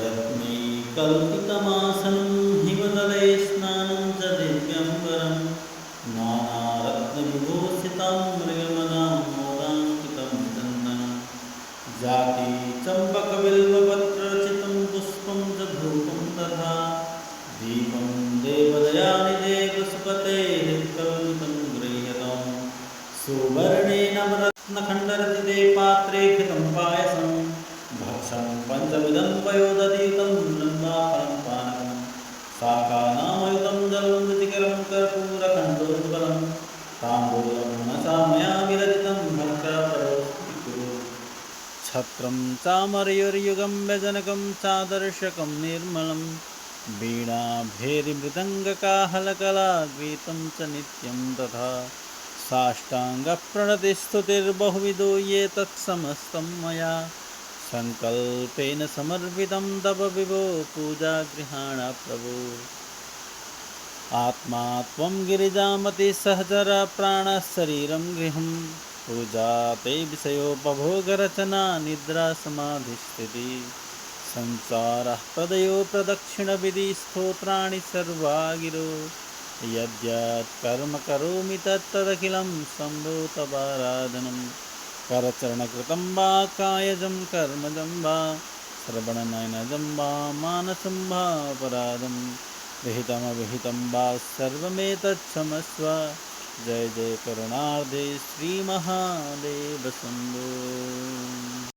रत्नैकल्पितमासनं हिमतले स्नानं च दिव्यम्बरं नानारत्नविभूषितं मृगमदां मोदाङ्कितं चन्दनं जाति चम्पकबिल्वपत्ररचितं पुष्पं च धूपं तथा दीपं देवदयानिधे पशुपते हृत्कल्पितं गृह्यताम् सुवर्णेन रत्नखण्डरचिते पात्रे कृतं पायसं भक्षं पञ्चविधं पयोदधियुतं ब्रह्माफलं पानकं शाकानामयुतं जलं रुचिकरं कर्पूरखण्डोज्ज्वलं ताम्बूलं मनसा मया विरचितं भद्रापरोऽस्मि कुरु छत्रं चामरयोर्युगं व्यजनकं चादर्शकं निर्मलं वीणाभेरिमृदङ्गकाहलकलाद्वीतं च नित्यं तथा साष्टाङ्गप्रणतिस्तुतिर्बहुविधो ये तत्समस्तं मया सङ्कल्पेन समर्पितं तव विभो पूजागृहाण प्रभो आत्मा त्वं गिरिजामतिसहचर प्राणशरीरं गृहं पूजा ते विषयोपभोगरचना निद्रा समाधिस्थितिः संसारः प्रदयो प्रदक्षिणविधि स्तोत्राणि सर्वा गिरो यद्यत् कर्म करोमि तत्तदखिलं शम्भो तवाराधनं करचरणकृतं वा कायजं कर्मजं वा श्रवणनयनजं वा मानसं वा अपराधं विहितमविहितं वा सर्वमेतत्क्षमस्व जय जय करुणार्धे श्रीमहादेव शम्भो।